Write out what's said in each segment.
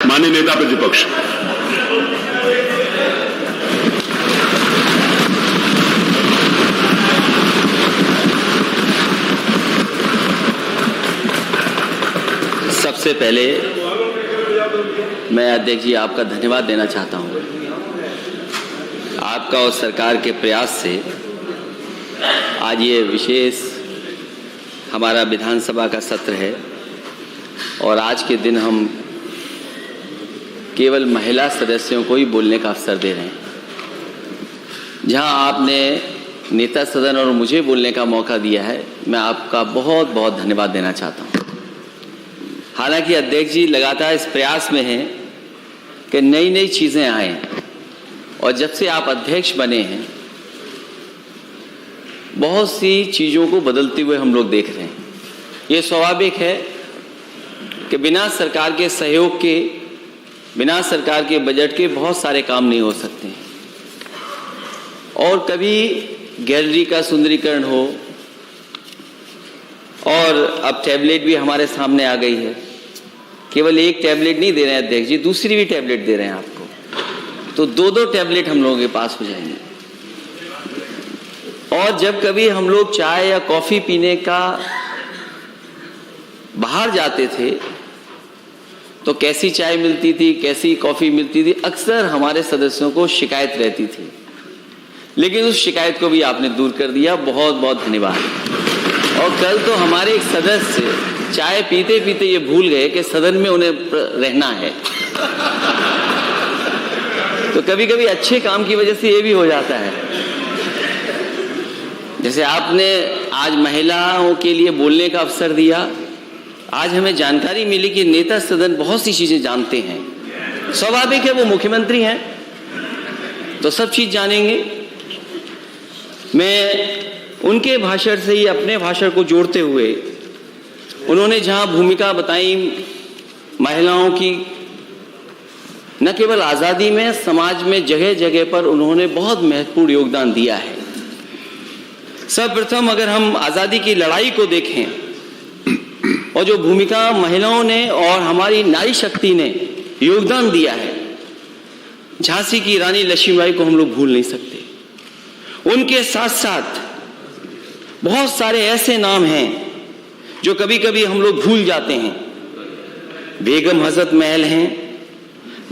माननीय नेता प्रतिपक्ष। सबसे पहले मैं अध्यक्ष जी आपका धन्यवाद देना चाहता हूं। आपका और सरकार के प्रयास से आज ये विशेष हमारा विधानसभा का सत्र है और आज के दिन हम केवल महिला सदस्यों को ही बोलने का अवसर दे रहे हैं। जहां आपने नेता सदन और मुझे बोलने का मौका दिया है, मैं आपका बहुत बहुत धन्यवाद देना चाहता हूं। हालांकि अध्यक्ष जी लगातार इस प्रयास में हैं कि नई नई चीज़ें आएं और जब से आप अध्यक्ष बने हैं बहुत सी चीज़ों को बदलते हुए हम लोग देख रहे हैं। ये स्वाभाविक है कि बिना सरकार के सहयोग के, बिना सरकार के बजट के बहुत सारे काम नहीं हो सकते हैं। और कभी गैलरी का सुंदरीकरण हो, और अब टैबलेट भी हमारे सामने आ गई है। केवल एक टैबलेट नहीं दे रहे हैं अध्यक्ष जी, दूसरी भी टैबलेट दे रहे हैं आपको, तो दो दो टैबलेट हम लोगों के पास हो जाएंगे। और जब कभी हम लोग चाय या कॉफी पीने का बाहर जाते थे तो कैसी चाय मिलती थी, कैसी कॉफी मिलती थी, अक्सर हमारे सदस्यों को शिकायत रहती थी। लेकिन उस शिकायत को भी आपने दूर कर दिया, बहुत बहुत धन्यवाद। और कल तो हमारे एक सदस्य चाय पीते पीते ये भूल गए कि सदन में उन्हें रहना है। तो कभी कभी अच्छे काम की वजह से ये भी हो जाता है। जैसे आपने आज महिलाओं के लिए बोलने का अवसर दिया, आज हमें जानकारी मिली कि नेता सदन बहुत सी चीजें जानते हैं। स्वाभाविक है, वो मुख्यमंत्री हैं तो सब चीज जानेंगे। मैं उनके भाषण से ही अपने भाषण को जोड़ते हुए, उन्होंने जहां भूमिका बताई महिलाओं की, न केवल आज़ादी में, समाज में जगह जगह पर उन्होंने बहुत महत्वपूर्ण योगदान दिया है। सर्वप्रथम अगर हम आज़ादी की लड़ाई को देखें और जो भूमिका महिलाओं ने और हमारी नारी शक्ति ने योगदान दिया है, झांसी की रानी लक्ष्मीबाई को हम लोग भूल नहीं सकते। उनके साथ साथ बहुत सारे ऐसे नाम हैं जो कभी कभी हम लोग भूल जाते हैं। बेगम हजरत महल हैं,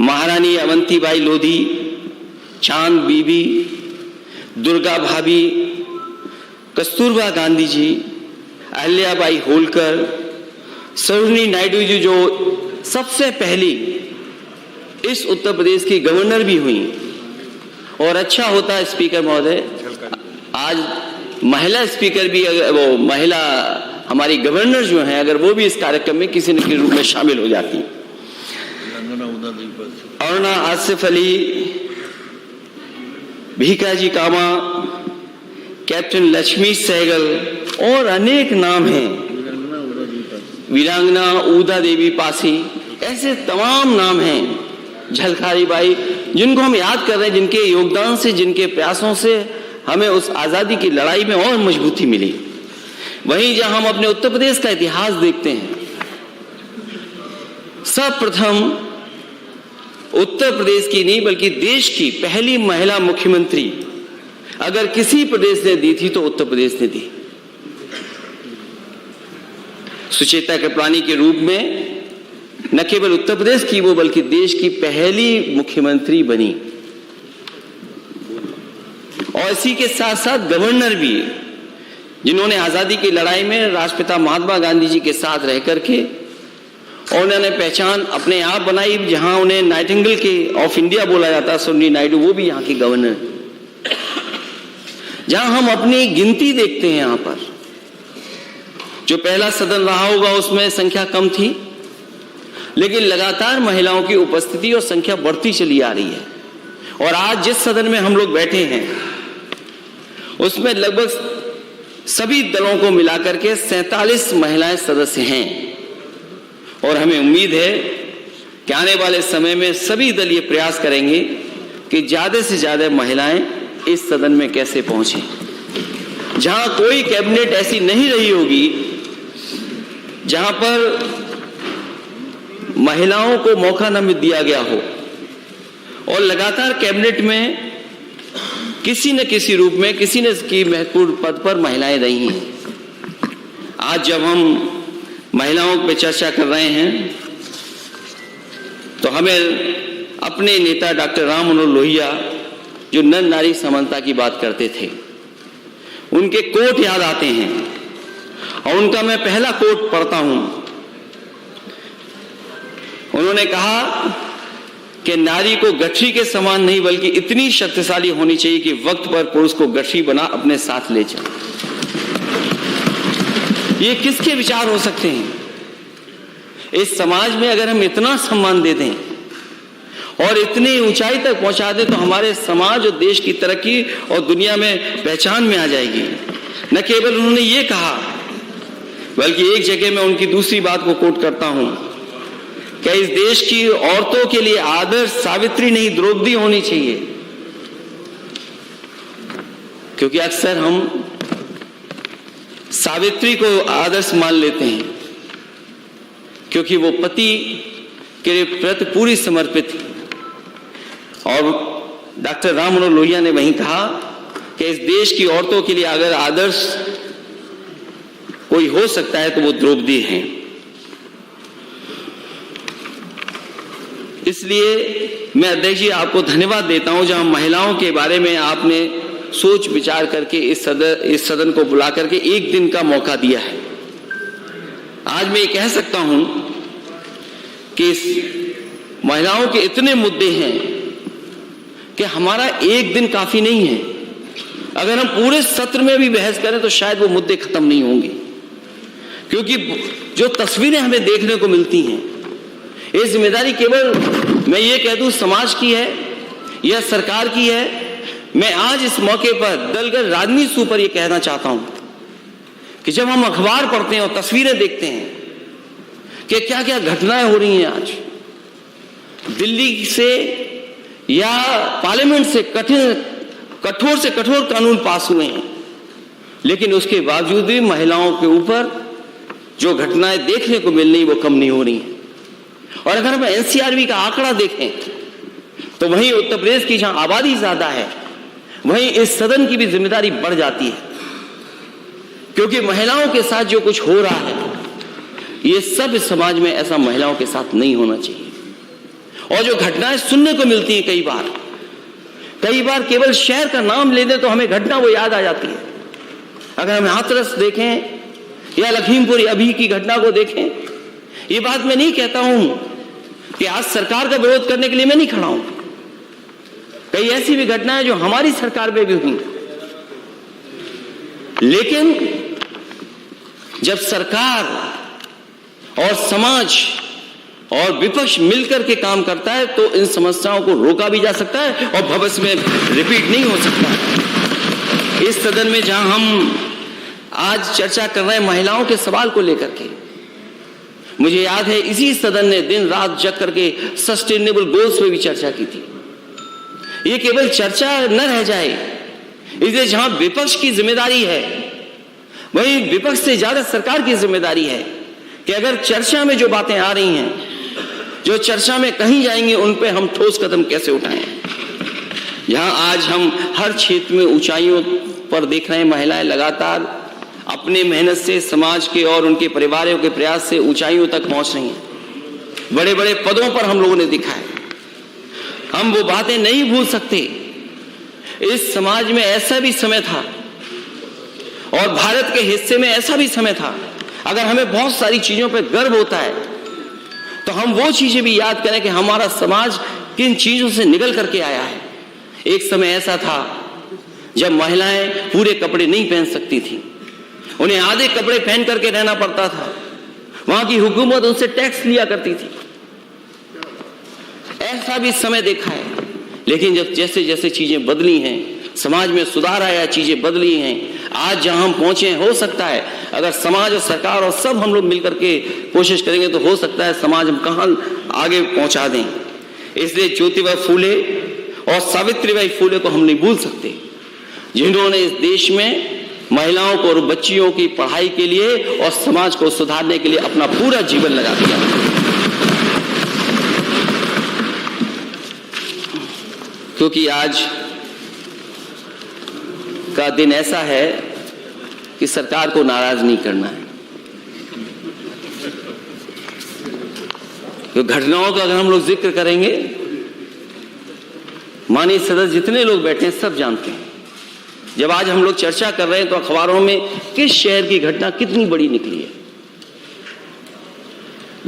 महारानी अवंतीबाई लोधी, चांद बीबी, दुर्गा भाभी, कस्तूरबा गांधी जी, अहिल्याबाई होलकर, सरोजिनी नायडू जी जो सबसे पहली इस उत्तर प्रदेश की गवर्नर भी हुई। और अच्छा होता है स्पीकर महोदय, आज महिला स्पीकर भी, वो महिला हमारी गवर्नर जो हैं, अगर वो भी इस कार्यक्रम में किसी न किसी रूप में शामिल हो जाती। अरुणा आसिफ अली, भीकाजी कामा, कैप्टन लक्ष्मी सहगल और अनेक नाम हैं, वीरांगना उदा देवी पासी, ऐसे तमाम नाम हैं, झलकारी बाई, जिनको हम याद कर रहे हैं, जिनके योगदान से, जिनके प्रयासों से हमें उस आज़ादी की लड़ाई में और मजबूती मिली। वहीं जहां हम अपने उत्तर प्रदेश का इतिहास देखते हैं, सर्वप्रथम उत्तर प्रदेश की नहीं बल्कि देश की पहली महिला मुख्यमंत्री अगर किसी प्रदेश ने दी थी तो उत्तर प्रदेश ने दी। सुचेता कृपलानी के रूप में न केवल उत्तर प्रदेश की वो बल्कि देश की पहली मुख्यमंत्री बनी। और इसी के साथ साथ गवर्नर भी, जिन्होंने आजादी की लड़ाई में राष्ट्रपिता महात्मा गांधी जी के साथ रह करके और उन्होंने पहचान अपने आप बनाई। जहां उन्हें नाइटिंगेल के ऑफ इंडिया बोला जाता, सरोजिनी नायडू, वो भी यहाँ की गवर्नर। जहां हम अपनी गिनती देखते हैं, यहां पर जो पहला सदन रहा होगा उसमें संख्या कम थी, लेकिन लगातार महिलाओं की उपस्थिति और संख्या बढ़ती चली आ रही है। और आज जिस सदन में हम लोग बैठे हैं उसमें लगभग सभी दलों को मिलाकर के 47 महिलाएं सदस्य हैं। और हमें उम्मीद है कि आने वाले समय में सभी दल ये प्रयास करेंगे कि ज्यादा से ज्यादा महिलाएं इस सदन में कैसे पहुंचे। जहां कोई कैबिनेट ऐसी नहीं रही होगी जहां पर महिलाओं को मौका न दिया गया हो और लगातार कैबिनेट में किसी न किसी रूप में किसी न किसी महत्वपूर्ण पद पर महिलाएं रही हैं। आज जब हम महिलाओं पे चर्चा कर रहे हैं तो हमें अपने नेता डॉक्टर राम मनोहर लोहिया जो नर नारी समानता की बात करते थे, उनके कोट याद आते हैं और उनका मैं पहला कोट पढ़ता हूं। उन्होंने कहा कि नारी को गठरी के समान नहीं बल्कि इतनी शक्तिशाली होनी चाहिए कि वक्त पर पुरुष को गठरी बना अपने साथ ले जाए। ये किसके विचार हो सकते हैं? इस समाज में अगर हम इतना सम्मान दे दें और इतनी ऊंचाई तक पहुंचा दें तो हमारे समाज और देश की तरक्की और दुनिया में पहचान में आ जाएगी। न केवल उन्होंने ये कहा बल्कि एक जगह मैं उनकी दूसरी बात को कोट करता हूं कि इस देश की औरतों के लिए आदर्श सावित्री नहीं द्रौपदी होनी चाहिए, क्योंकि अक्सर हम सावित्री को आदर्श मान लेते हैं क्योंकि वो पति के प्रति पूरी समर्पित थी। और डॉक्टर राम मनोहर लोहिया ने वहीं कहा कि इस देश की औरतों के लिए अगर आदर्श कोई हो सकता है तो वो द्रौपदी हैं। इसलिए मैं अध्यक्ष जी आपको धन्यवाद देता हूं जहां महिलाओं के बारे में आपने सोच विचार करके इस सदन को बुला करके एक दिन का मौका दिया है। आज मैं ये कह सकता हूं कि इस महिलाओं के इतने मुद्दे हैं कि हमारा एक दिन काफी नहीं है। अगर हम पूरे सत्र में भी बहस करें तो शायद वो मुद्दे खत्म नहीं होंगे, क्योंकि जो तस्वीरें हमें देखने को मिलती हैं, ये जिम्मेदारी केवल मैं ये कह दूं समाज की है या सरकार की है। मैं आज इस मौके पर दलगत राजनीति से ऊपर ये कहना चाहता हूं कि जब हम अखबार पढ़ते हैं और तस्वीरें देखते हैं कि क्या क्या घटनाएं हो रही हैं आज दिल्ली से या पार्लियामेंट से कठोर से कठोर कानून पास हुए हैं, लेकिन उसके बावजूद भी महिलाओं के ऊपर जो घटनाएं देखने को मिल रही वो कम नहीं हो रही हैं। और अगर हम एनसीआरबी का आंकड़ा देखें तो वहीं उत्तर प्रदेश की जहां आबादी ज्यादा है वहीं इस सदन की भी जिम्मेदारी बढ़ जाती है, क्योंकि महिलाओं के साथ जो कुछ हो रहा है ये सब इस समाज में ऐसा महिलाओं के साथ नहीं होना चाहिए। और जो घटनाएं सुनने को मिलती हैं कई बार केवल शहर का नाम ले दें तो हमें घटना वो याद आ जाती है। अगर हम हाथरस देखें या लखीमपुर अभी की घटना को देखें, ये बात मैं नहीं कहता हूं कि आज सरकार का विरोध करने के लिए मैं नहीं खड़ा हूं। कई ऐसी भी घटनाएं जो हमारी सरकार में भी हुई, लेकिन जब सरकार और समाज और विपक्ष मिलकर के काम करता है तो इन समस्याओं को रोका भी जा सकता है और भविष्य में रिपीट नहीं हो सकता। इस सदन में जहां हम आज चर्चा कर रहे हैं महिलाओं के सवाल को लेकर के, मुझे याद है इसी सदन ने दिन रात जग करके सस्टेनेबल गोल्स पे भी चर्चा की थी। ये केवल चर्चा न रह जाए, इसलिए जहां विपक्ष की जिम्मेदारी है वहीं विपक्ष से ज्यादा सरकार की जिम्मेदारी है कि अगर चर्चा में जो बातें आ रही हैं, जो चर्चा में कहीं जाएंगी, उन पे हम ठोस कदम कैसे उठाएं। जहां आज हम हर क्षेत्र में ऊंचाइयों पर देख रहे हैं महिलाएं लगातार अपने मेहनत से समाज के और उनके परिवारों के प्रयास से ऊंचाइयों तक पहुंच रही हैं, बड़े बड़े पदों पर हम लोगों ने देखा है। हम वो बातें नहीं भूल सकते। इस समाज में ऐसा भी समय था और भारत के हिस्से में ऐसा भी समय था, अगर हमें बहुत सारी चीजों पर गर्व होता है तो हम वो चीजें भी याद करें कि हमारा समाज किन चीजों से निकल करके आया है। एक समय ऐसा था जब महिलाएं पूरे कपड़े नहीं पहन सकती थी, उन्हें आधे कपड़े पहन करके रहना पड़ता था। वहां की हुकूमत उनसे टैक्स लिया करती थी। ऐसा भी समय देखा है, लेकिन जब जैसे जैसे चीजें बदली हैं, समाज में सुधार आया, चीजें बदली हैं, आज जहां हम पहुंचे, हो सकता है अगर समाज और सरकार और सब हम लोग मिलकर के कोशिश करेंगे तो हो सकता है समाज हम कहां आगे पहुंचा दें। इसलिए ज्योतिबा फूले और सावित्रीबाई फूले को हम नहीं भूल सकते, जिन्होंने इस देश में महिलाओं को और बच्चियों की पढ़ाई के लिए और समाज को सुधारने के लिए अपना पूरा जीवन लगा दिया। क्योंकि आज का दिन ऐसा है कि सरकार को नाराज नहीं करना है। तो घटनाओं का अगर हम लोग जिक्र करेंगे, माननीय सदस्य जितने लोग बैठे हैं सब जानते हैं। जब आज हम लोग चर्चा कर रहे हैं तो अखबारों में किस शहर की घटना कितनी बड़ी निकली है,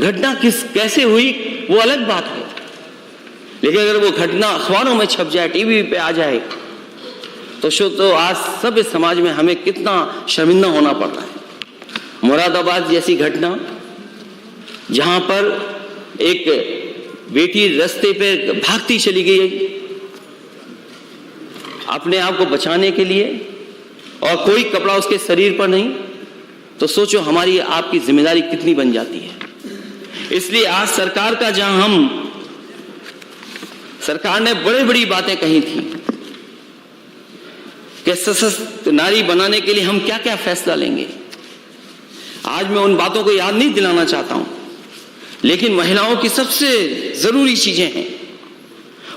घटना कैसे हुई वो अलग बात है, लेकिन अगर वो घटना अखबारों में छप जाए, टीवी पे आ जाए, तो आज सब इस समाज में हमें कितना शर्मिंदा होना पड़ रहा है। मुरादाबाद जैसी घटना, जहां पर एक बेटी रास्ते पे भागती चली गई अपने आप को बचाने के लिए, और कोई कपड़ा उसके शरीर पर नहीं, तो सोचो हमारी आपकी जिम्मेदारी कितनी बन जाती है। इसलिए आज सरकार का सरकार ने बड़ी बड़ी बातें कही थी कि सशक्त नारी बनाने के लिए हम क्या क्या फैसला लेंगे। आज मैं उन बातों को याद नहीं दिलाना चाहता हूं, लेकिन महिलाओं की सबसे जरूरी चीजें हैं,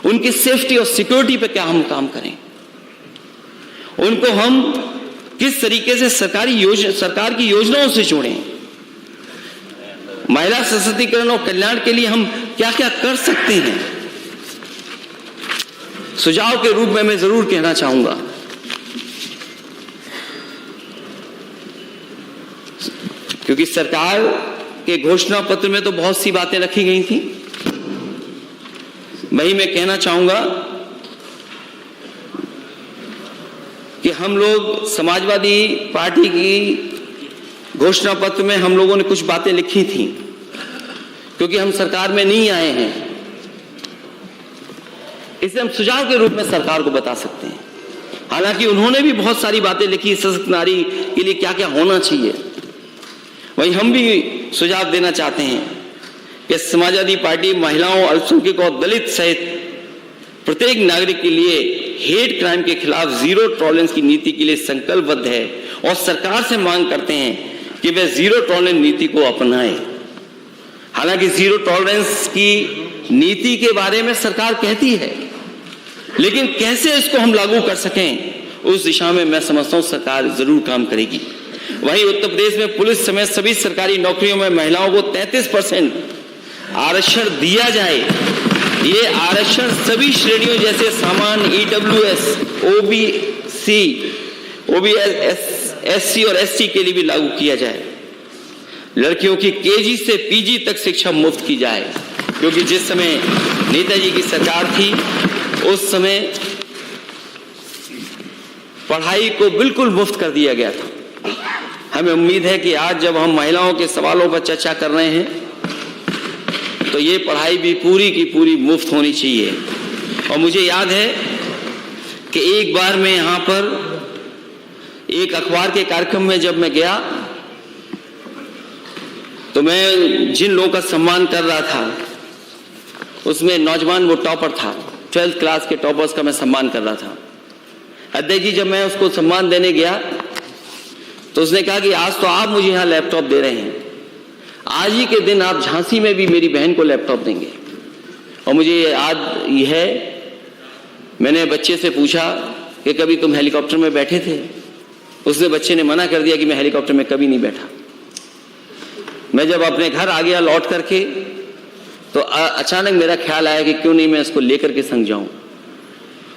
उनकी सेफ्टी और सिक्योरिटी पे क्या हम काम करें, उनको हम किस तरीके से सरकार की योजनाओं से जोड़ें, महिला सशक्तिकरण और कल्याण के लिए हम क्या क्या कर सकते हैं। सुझाव के रूप में मैं जरूर कहना चाहूंगा, क्योंकि सरकार के घोषणा पत्र में तो बहुत सी बातें रखी गई थी, वही मैं कहना चाहूंगा कि हम लोग समाजवादी पार्टी की घोषणा पत्र में हम लोगों ने कुछ बातें लिखी थी, क्योंकि हम सरकार में नहीं आए हैं, इसे हम सुझाव के रूप में सरकार को बता सकते हैं। हालांकि उन्होंने भी बहुत सारी बातें लिखी सशक्त नारी के लिए क्या क्या होना चाहिए, वहीं हम भी सुझाव देना चाहते हैं कि समाजवादी पार्टी महिलाओं, अल्पसंख्यकों और दलित सहित प्रत्येक नागरिक के लिए हेट क्राइम के खिलाफ जीरो टॉलरेंस की नीति के लिए संकल्पबद्ध है, और सरकार से मांग करते हैं कि वे जीरो टॉलरेंस नीति को अपनाएं। हालांकि जीरो टॉलरेंस की नीति के बारे में सरकार कहती है, लेकिन कैसे इसको हम लागू कर सकें उस दिशा में मैं समझता हूं सरकार जरूर काम करेगी। वहीं उत्तर प्रदेश में पुलिस समेत सभी सरकारी नौकरियों में महिलाओं को 33% आरक्षण दिया जाए। ये आरक्षण सभी श्रेणियों जैसे सामान्य, EWS, OBC, SC और ST के लिए भी लागू किया जाए। लड़कियों की KG से PG तक शिक्षा मुफ्त की जाए, क्योंकि जिस समय नेताजी की सरकार थी उस समय पढ़ाई को बिल्कुल मुफ्त कर दिया गया था। हमें उम्मीद है कि आज जब हम महिलाओं के सवालों पर चर्चा कर रहे हैं तो ये पढ़ाई भी पूरी की पूरी मुफ्त होनी चाहिए। और मुझे याद है कि एक बार मैं यहाँ पर एक अखबार के कार्यक्रम में जब मैं गया तो मैं जिन लोगों का सम्मान कर रहा था उसमें नौजवान वो टॉपर था, 12th क्लास के टॉपर्स का मैं सम्मान कर रहा था। अध्यक्ष जी जब मैं उसको सम्मान देने गया तो उसने कहा कि आज तो आप मुझे यहाँ लैपटॉप दे रहे हैं, आज ही के दिन आप झांसी में भी मेरी बहन को लैपटॉप देंगे। और मुझे याद ये है, मैंने बच्चे से पूछा कि कभी तुम हेलीकॉप्टर में बैठे थे? उसने बच्चे ने मना कर दिया कि मैं हेलीकॉप्टर में कभी नहीं बैठा। मैं जब अपने घर आ गया लौट करके तो अचानक मेरा ख्याल आया कि क्यों नहीं मैं इसको लेकर के संग जाऊं,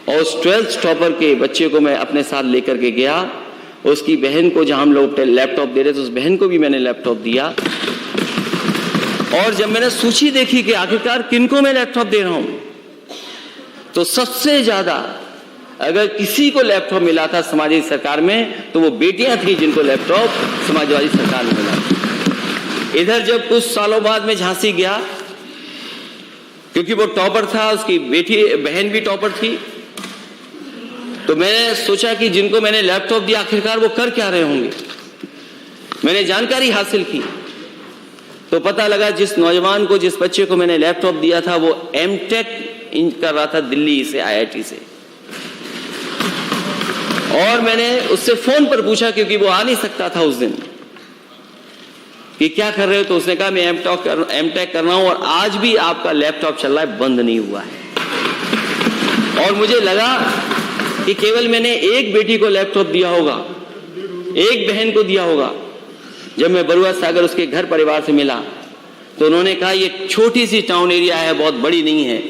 और उस 12th टॉपर के बच्चे को मैं अपने साथ लेकर के गया। उसकी बहन को जहां हम लोग लैपटॉप दे रहे थे उस बहन को भी मैंने लैपटॉप दिया। और जब मैंने सूची देखी कि आखिरकार किनको मैं लैपटॉप दे रहा हूं, तो सबसे ज्यादा अगर किसी को लैपटॉप मिला था समाजवादी सरकार में तो वो बेटियां थी जिनको लैपटॉप समाजवादी सरकार में मिला। इधर जब कुछ सालों बाद में झांसी गया, क्योंकि वो टॉपर था, उसकी बहन भी टॉपर थी, तो मैंने सोचा कि जिनको मैंने लैपटॉप दिया आखिरकार वो कर क्या रहे होंगे। मैंने जानकारी हासिल की तो पता लगा जिस नौजवान को, जिस बच्चे को मैंने लैपटॉप दिया था वो M.Tech कर रहा था दिल्ली से, IIT से। और मैंने उससे फोन पर पूछा, क्योंकि वो आ नहीं सकता था उस दिन, कि क्या कर रहे हो? तो उसने कहा मैं M.Tech कर रहा हूं और आज भी आपका लैपटॉप चल रहा है, बंद नहीं हुआ है। और मुझे लगा कि केवल मैंने एक बेटी को लैपटॉप दिया होगा, एक बहन को दिया होगा। जब मैं बरुआ सागर उसके घर परिवार से मिला तो उन्होंने कहा ये छोटी सी टाउन एरिया है, बहुत बड़ी नहीं है,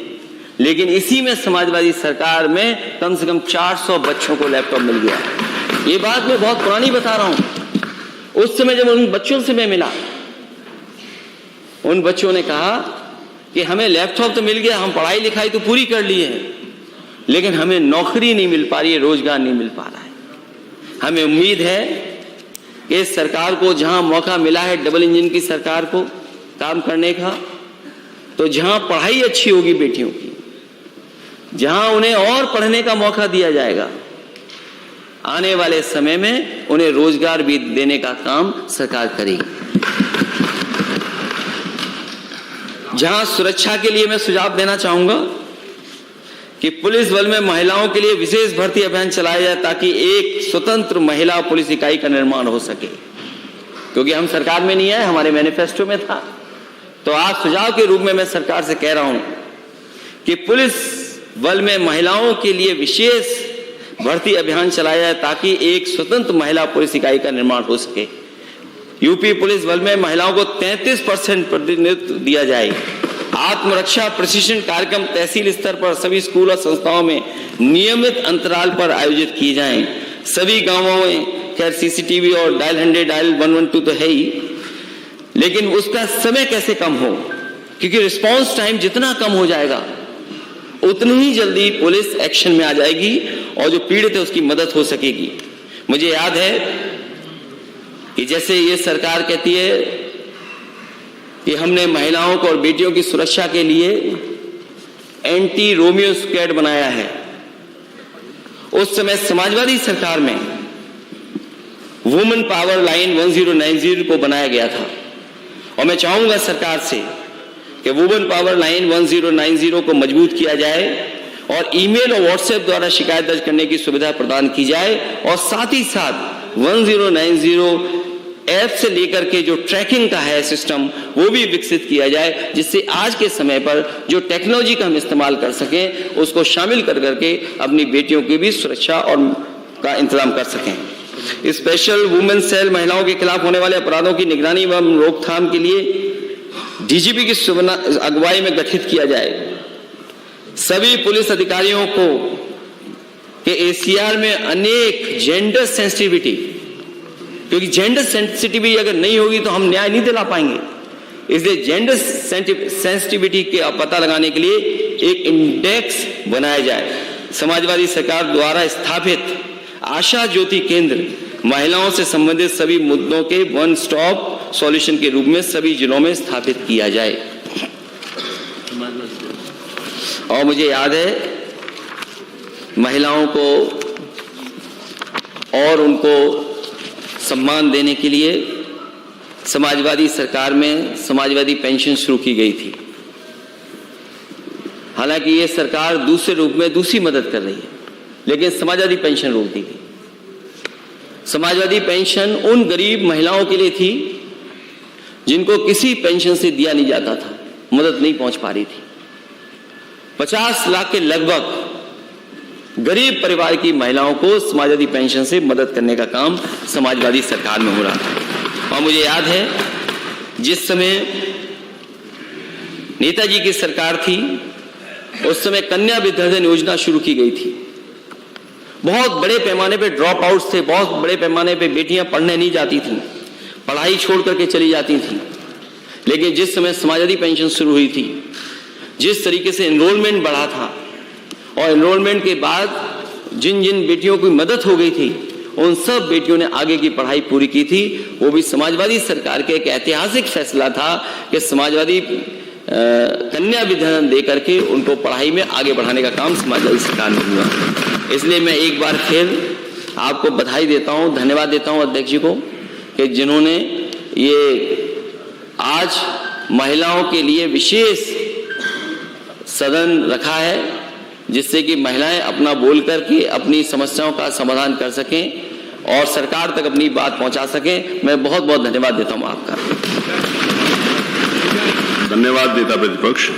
लेकिन इसी में समाजवादी सरकार में कम से कम 400 बच्चों को लैपटॉप मिल गया। ये बात मैं बहुत पुरानी बता रहा हूं। उस समय जब उन बच्चों से मैं मिला, उन बच्चों ने कहा कि हमें लैपटॉप तो मिल गया, हम पढ़ाई लिखाई तो पूरी कर लिए है, लेकिन हमें नौकरी नहीं मिल पा रही है, रोजगार नहीं मिल पा रहा है। हमें उम्मीद है कि इस सरकार को जहां मौका मिला है, डबल इंजन की सरकार को काम करने का, तो जहां पढ़ाई अच्छी होगी बेटियों की, जहां उन्हें और पढ़ने का मौका दिया जाएगा, आने वाले समय में उन्हें रोजगार भी देने का काम सरकार करेगी। जहां सुरक्षा के लिए मैं सुझाव देना चाहूंगा कि पुलिस बल में महिलाओं के लिए विशेष भर्ती अभियान चलाया जाए ताकि एक स्वतंत्र महिला पुलिस इकाई का निर्माण हो सके, क्योंकि हम सरकार में नहीं आए, हमारे मैनिफेस्टो में था। तो आज सुझाव के रूप में मैं सरकार से कह रहा हूं कि पुलिस बल में महिलाओं के लिए विशेष भर्ती अभियान चलाया जाए ताकि एक स्वतंत्र महिला पुलिस इकाई का निर्माण हो सके। यूपी पुलिस बल में महिलाओं को 33% प्रतिनिधित्व दिया जाए। आत्मरक्षा प्रशिक्षण कार्यक्रम तहसील स्तर पर सभी स्कूल और संस्थाओं में नियमित अंतराल पर आयोजित किए जाएं। सभी गांवों में खैर सीसीटीवी और डायल 100 डायल 112 तो है ही, लेकिन उसका समय कैसे कम हो, क्योंकि रिस्पांस टाइम जितना कम हो जाएगा उतनी ही जल्दी पुलिस एक्शन में आ जाएगी और जो पीड़ित है उसकी मदद हो सकेगी। मुझे याद है कि जैसे ये सरकार कहती है कि हमने महिलाओं को और बेटियों की सुरक्षा के लिए एंटी रोमियो स्क्वाड बनाया है, उस समय समाजवादी सरकार में वुमेन पावर लाइन 1090 को बनाया गया था। और मैं चाहूंगा सरकार से कि वुमेन पावर लाइन 1090 को मजबूत किया जाए और ईमेल और व्हाट्सएप द्वारा शिकायत दर्ज करने की सुविधा प्रदान की जाए, और साथ ही साथ 1090 ऐप से लेकर के जो ट्रैकिंग का है सिस्टम वो भी विकसित किया जाए, जिससे आज के समय पर जो टेक्नोलॉजी का हम इस्तेमाल कर सकें उसको शामिल कर करके अपनी बेटियों की भी सुरक्षा और का इंतजाम कर सकें। स्पेशल वुमेन सेल महिलाओं के खिलाफ होने वाले अपराधों की निगरानी एवं रोकथाम के लिए डीजीपी की अगुवाई में गठित किया जाए। सभी पुलिस अधिकारियों को के एसीआर में अनेक जेंडर सेंसिटिविटी, क्योंकि जेंडर सेंसिटिविटी अगर नहीं होगी तो हम न्याय नहीं दिला पाएंगे, इसलिए जेंडर सेंसिटिविटी के पता लगाने के लिए एक इंडेक्स बनाया जाए। समाजवादी सरकार द्वारा स्थापित आशा ज्योति केंद्र महिलाओं से संबंधित सभी मुद्दों के वन स्टॉप सॉल्यूशन के रूप में सभी जिलों में स्थापित किया जाए। और मुझे याद है महिलाओं को और उनको सम्मान देने के लिए समाजवादी सरकार में समाजवादी पेंशन शुरू की गई थी। हालांकि ये सरकार दूसरे रूप में दूसरी मदद कर रही है, लेकिन समाजवादी पेंशन रोक दी गई। समाजवादी पेंशन उन गरीब महिलाओं के लिए थी जिनको किसी पेंशन से दिया नहीं जाता था, मदद नहीं पहुंच पा रही थी। 50 लाख के लगभग गरीब परिवार की महिलाओं को समाजवादी पेंशन से मदद करने का काम समाजवादी सरकार में हो रहा था। और मुझे याद है जिस समय नेताजी की सरकार थी उस समय कन्या विद्याधन योजना शुरू की गई थी। बहुत बड़े पैमाने पे ड्रॉप आउट्स थे, बहुत बड़े पैमाने पे बेटियां पढ़ने नहीं जाती थी, पढ़ाई छोड़ करके चली जाती थी। लेकिन जिस समय समाजवादी पेंशन शुरू हुई थी, जिस तरीके से एनरोलमेंट बढ़ा था और एनरोलमेंट के बाद जिन जिन बेटियों की मदद हो गई थी उन सब बेटियों ने आगे की पढ़ाई पूरी की थी। वो भी समाजवादी सरकार के एक ऐतिहासिक फैसला था कि समाजवादी कन्या विद्याधन दे करके उनको पढ़ाई में आगे बढ़ाने का काम समाजवादी सरकार ने हुआ। इसलिए मैं एक बार फिर आपको बधाई देता हूं, धन्यवाद देता हूं अध्यक्ष जी को कि जिन्होंने ये आज महिलाओं के लिए विशेष सदन रखा है, जिससे कि महिलाएं अपना बोल करके अपनी समस्याओं का समाधान कर सकें और सरकार तक अपनी बात पहुंचा सकें। मैं बहुत बहुत धन्यवाद देता हूं आपका। धन्यवाद नेता प्रतिपक्ष।